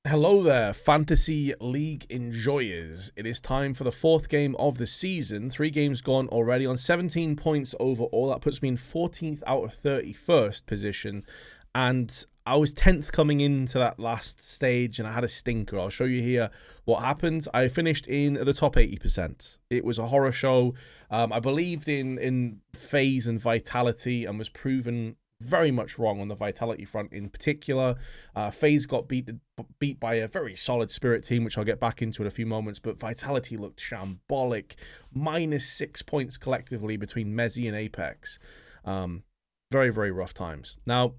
Hello there, Fantasy League enjoyers. It is time for the fourth game of the season. 3 games gone already on 17 points overall. That puts me in 14th out of 31st position. And I was 10th coming into that last stage and I had a stinker. I'll show you here what happened. I finished in the top 80%. It was a horror show. I believed in phase and vitality and was proven very much wrong on the vitality front in particular. FaZe got beat by a very solid Spirit team, which I'll get back into in a few moments, but vitality looked shambolic. -6 points collectively between Mezzi and Apex. Very, very rough times. Now,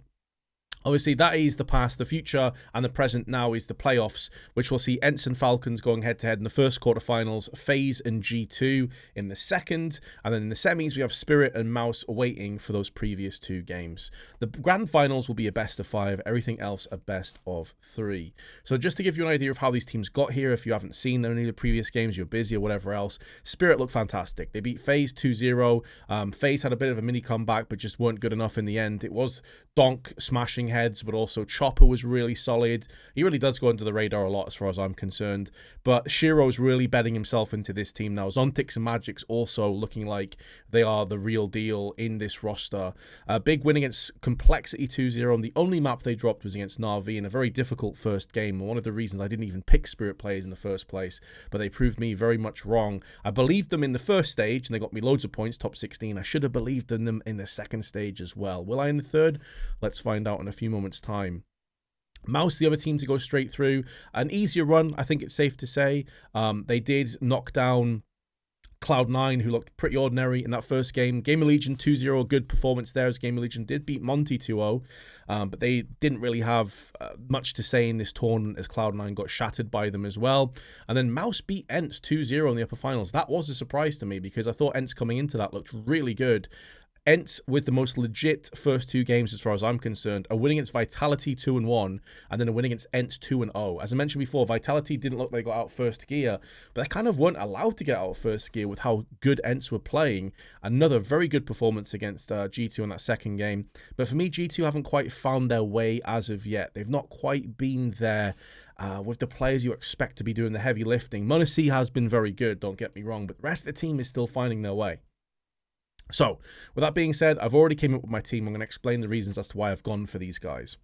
obviously, that is the past. The future and the present now is the playoffs, which will see Ents and Falcons going head-to-head in the first quarterfinals, FaZe and G2 in the second, and then in the semis, we have Spirit and Mouse waiting for those previous 2 games. The grand finals will be a best of 5, everything else a best of 3. So just to give you an idea of how these teams got here, if you haven't seen any of the previous games, you're busy or whatever else, Spirit looked fantastic. They beat FaZe 2-0. FaZe had a bit of a mini comeback, but just weren't good enough in the end. It was Donk smashing heads, but also Chopper was really solid. He really does go under the radar a lot as far as I'm concerned. But Shiro's really betting himself into this team now. Zontix and Magic's also looking like they are the real deal in this roster. Big win against Complexity 2-0, and the only map they dropped was against Na'Vi in a very difficult first game. One of the reasons I didn't even pick Spirit players in the first place, but they proved me very much wrong. I believed them in the first stage, and they got me loads of points, top 16. I should have believed in them in the second stage as well. Will I in the third? Let's find out in a few moments' time. Mouse, the other team to go straight through. An easier run, I think it's safe to say. They did knock down Cloud9, who looked pretty ordinary in that first game. Game of Legion 2-0, good performance there as Game of Legion did beat Monty 2-0, but they didn't really have much to say in this tournament as Cloud9 got shattered by them as well. And then Mouse beat Ents 2-0 in the upper finals. That was a surprise to me because I thought Ents coming into that looked really good. Ents with the most legit first 2 games as far as I'm concerned. A win against Vitality 2-1 and then a win against Ents 2-0. As I mentioned before, Vitality didn't look like they got out first gear, but they kind of weren't allowed to get out first gear with how good Ents were playing. Another very good performance against G2 in that second game. But for me, G2 haven't quite found their way as of yet. They've not quite been there with the players you expect to be doing the heavy lifting. m0NESY has been very good, don't get me wrong, but the rest of the team is still finding their way. So, with that being said, I've already came up with my team. I'm going to explain the reasons as to why I've gone for these guys.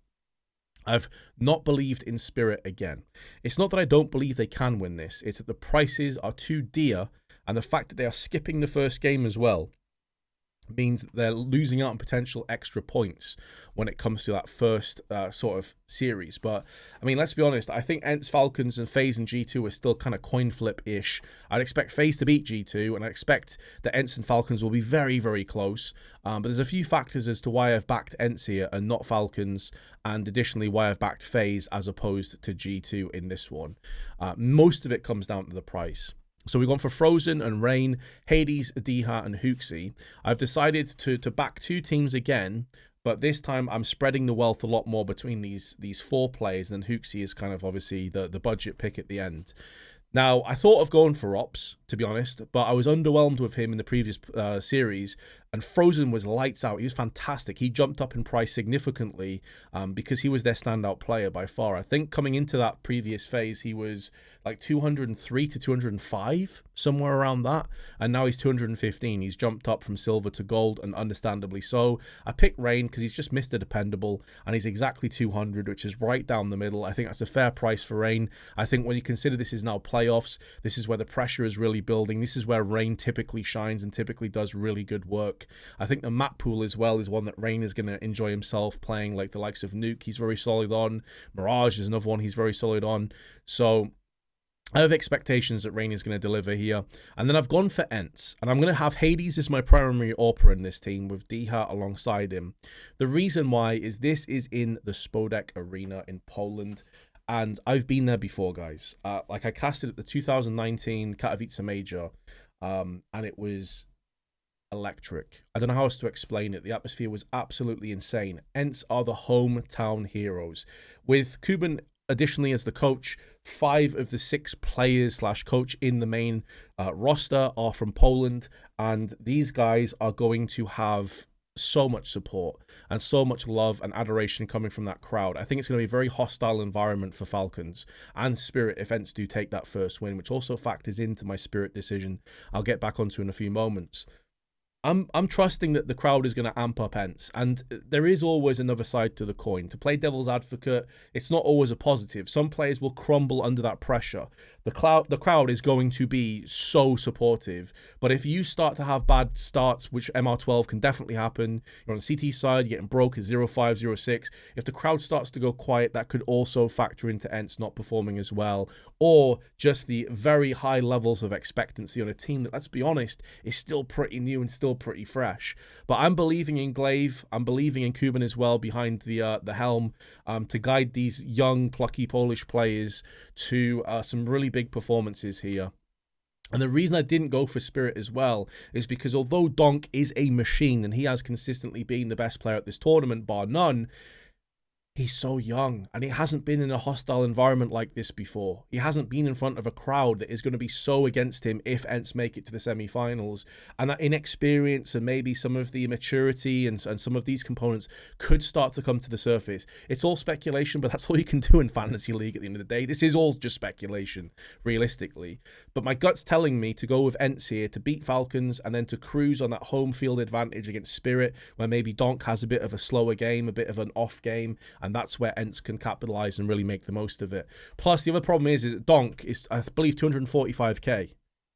I've not believed in Spirit again. It's not that I don't believe they can win this. It's that the prices are too dear, and the fact that they are skipping the first game as well means that they're losing out on potential extra points when it comes to that first sort of series. But, I mean, let's be honest. I think Ents, Falcons, and FaZe and G2 are still kind of coin flip-ish. I'd expect FaZe to beat G2, and I expect that Ents and Falcons will be very, very close. But there's a few factors as to why I've backed Ents here and not Falcons, and additionally why I've backed FaZe as opposed to G2 in this one. Most of it comes down to the price. So we've gone for Frozen and Rain, Hades, Diha, and Hooksy. I've decided to back 2 teams again, but this time I'm spreading the wealth a lot more between these 4 players, and Hooksy is kind of obviously the budget pick at the end. Now, I thought of going for Ops, to be honest, but I was underwhelmed with him in the previous series, and Frozen was lights out. He was fantastic. He jumped up in price significantly because he was their standout player by far. I think coming into that previous phase, he was like 203 to 205, somewhere around that, and now he's 215. He's jumped up from silver to gold, and understandably so. I picked Rain because he's just Mr. Dependable, and he's exactly 200, which is right down the middle. I think that's a fair price for Rain. I think when you consider this is now playoffs, this is where the pressure is really building. This is where Rain typically shines and typically does really good work. I think the map pool as well is one that Rain is going to enjoy himself playing, like the likes of Nuke. He's very solid on. Mirage is another one he's very solid on. So I have expectations that Rain is going to deliver here. And then I've gone for Ents. And I'm going to have Hades as my primary AWPer in this team with Diha alongside him. The reason why is this is in the Spodek Arena in Poland. And I've been there before, guys. Like I casted at the 2019 Katowice Major. And it was electric. I don't know how else to explain it. The atmosphere was absolutely insane. Ents are the hometown heroes. With Kuban additionally as the coach, 5 of the 6 players / coach in the main roster are from Poland, and these guys are going to have so much support and so much love and adoration coming from that crowd. I think it's going to be a very hostile environment for Falcons and Spirit if Ents do take that first win, which also factors into my Spirit decision I'll get back onto in a few moments. I'm trusting that the crowd is going to amp up Ents, and there is always another side to the coin. To play devil's advocate, it's not always a positive. Some players will crumble under that pressure. The crowd is going to be so supportive, but if you start to have bad starts, which MR12 can definitely happen, you're on the CT side, you're getting broke at 0-5, 0-6. If the crowd starts to go quiet, that could also factor into Ents not performing as well, or just the very high levels of expectancy on a team that, let's be honest, is still pretty new and still pretty fresh. But I'm believing in Glaive. I'm believing in Kuban as well behind the helm to guide these young, plucky Polish players to some really big performances here. And the reason I didn't go for Spirit as well is because although Donk is a machine and he has consistently been the best player at this tournament, bar none, he's so young, and he hasn't been in a hostile environment like this before. He hasn't been in front of a crowd that is going to be so against him if Ents make it to the semi-finals. And that inexperience and maybe some of the immaturity and some of these components could start to come to the surface. It's all speculation, but that's all you can do in Fantasy League at the end of the day. This is all just speculation, realistically. But my gut's telling me to go with Ents here, to beat Falcons, and then to cruise on that home field advantage against Spirit, where maybe Donk has a bit of a slower game, a bit of an off game, and that's where Ents can capitalize and really make the most of it. Plus, the other problem is that Donk is, I believe, 245k.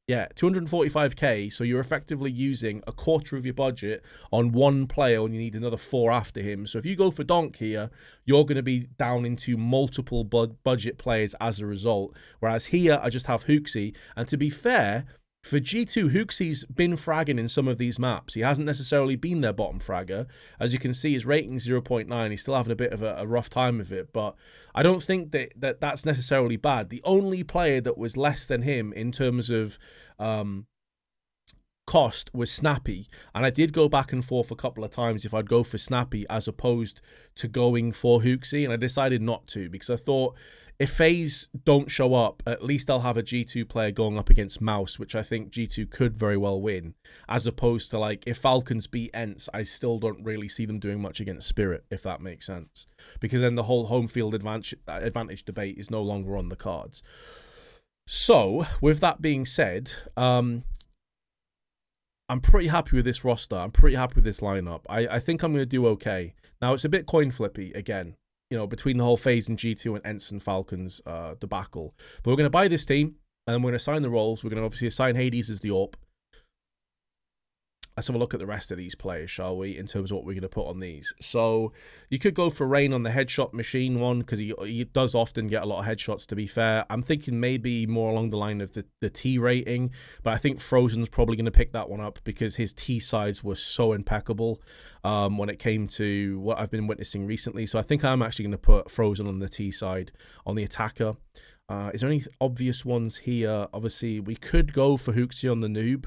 Yeah, 245k, so you're effectively using a quarter of your budget on one player and you need another 4 after him. So if you go for Donk here, you're going to be down into multiple budget players as a result. Whereas here, I just have Hooksy. And to be fair, for G2, Hooksy's been fragging in some of these maps. He hasn't necessarily been their bottom fragger. As you can see, his rating's 0.9. He's still having a bit of a rough time of it, but I don't think that's necessarily bad. The only player that was less than him in terms of cost was Snappy, and I did go back and forth a couple of times if I'd go for Snappy as opposed to going for Hooksy, and I decided not to because I thought if FaZe don't show up, at least I'll have a G2 player going up against Mouse, which I think G2 could very well win, as opposed to, like, if Falcons beat Ents, I still don't really see them doing much against Spirit, if that makes sense, because then the whole home field advantage debate is no longer on the cards. So, with that being said, I'm pretty happy with this roster. I'm pretty happy with this lineup. I think I'm going to do okay. Now, it's a bit coin flippy, again, you know, between the whole FaZe and G2 and Ents and Falcons debacle. But we're going to buy this team, and we're going to assign the roles. We're going to obviously assign Hades as the AWP. Let's have a look at the rest of these players, shall we, in terms of what we're going to put on these. So you could go for Rain on the headshot machine one, because he does often get a lot of headshots, to be fair. I'm thinking maybe more along the line of the T rating, but I think Frozen's probably going to pick that one up because his T sides were so impeccable when it came to what I've been witnessing recently. So I think I'm actually going to put Frozen on the T side, on the attacker. Is there any obvious ones here? Obviously, we could go for Hooksy on the noob.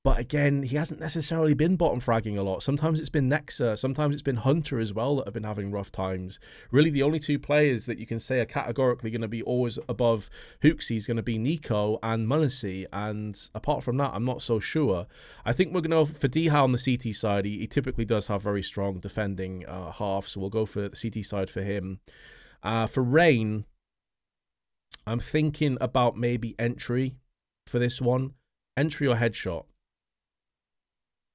But again, he hasn't necessarily been bottom fragging a lot. Sometimes it's been Nexa, sometimes it's been Hunter as well that have been having rough times. Really, the only two players that you can say are categorically going to be always above Hooksy is going to be Nico and Munacy. And apart from that, I'm not so sure. I think we're going to go for Dha on the CT side. He typically does have very strong defending half, so we'll go for the CT side for him. For Rain, I'm thinking about maybe entry for this one. Entry or headshot.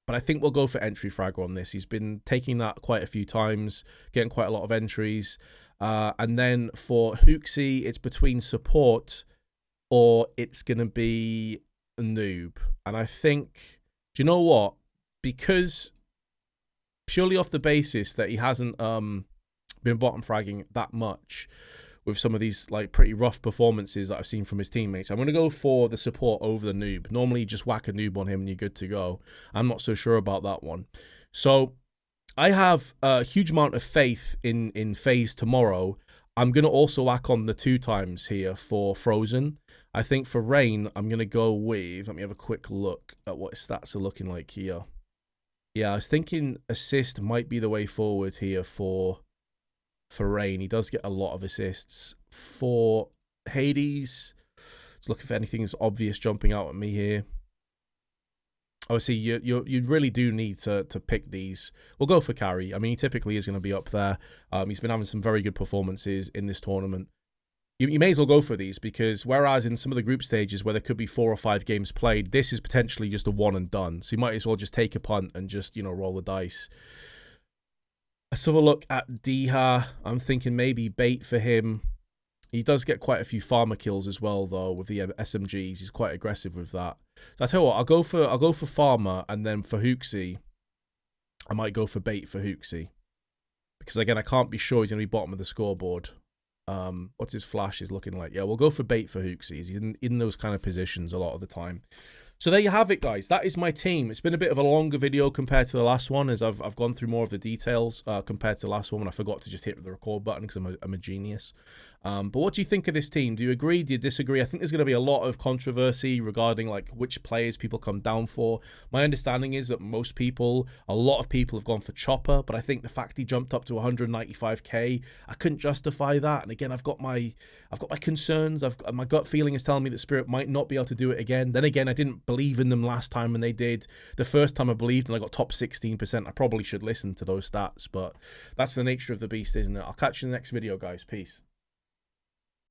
But I think we'll go for entry fragger on this. He's been taking that quite a few times, getting quite a lot of entries. And then for Hooksy, it's between support or it's going to be a noob. And I think, do you know what? Because purely off the basis that he hasn't been bottom fragging that much with some of these like pretty rough performances that I've seen from his teammates, I'm going to go for the support over the noob. Normally, you just whack a noob on him and you're good to go. I'm not so sure about that one. So I have a huge amount of faith in FaZe tomorrow. I'm going to also whack on the 2 times here for Frozen. I think for Rain, I'm going to go with, let me have a quick look at what his stats are looking like here. Yeah, I was thinking assist might be the way forward here for Rain. He does get a lot of assists. For Hades, just looking for anything that's obvious jumping out at me here. obviously you really do need to pick these. We'll go for carry. I mean, he typically is going to be up there. He's been having some very good performances in this tournament. You may as well go for these, because whereas in some of the group stages where there could be 4 or 5 games played, this is potentially just a one and done. So you might as well just take a punt and just, you know, roll the dice. Let's have a look at Diha. I'm thinking maybe bait for him. He does get quite a few farmer kills as well, though, with the SMGs. He's quite aggressive with that. So I tell you what, I'll go for farmer, and then for Hooksy, I might go for bait for Hooksy, because again, I can't be sure he's going to be bottom of the scoreboard. What's his flash is looking like? Yeah, we'll go for bait for Hooksy. He's in those kind of positions a lot of the time. So there you have it, guys. That is my team. It's been a bit of a longer video compared to the last one, as I've gone through more of the details compared to the last one when I forgot to just hit the record button because I'm a genius. But what do you think of this team? Do you agree? Do you disagree? I think there's going to be a lot of controversy regarding like which players people come down for. My understanding is that a lot of people have gone for Chopper, but I think the fact he jumped up to 195k, I couldn't justify that. And again, I've got my concerns. My gut feeling is telling me that Spirit might not be able to do it again. Then again, I didn't believe in them last time when they did. The first time I believed and I got top 16%. I probably should listen to those stats, but that's the nature of the beast, isn't it? I'll catch you in the next video, guys. Peace.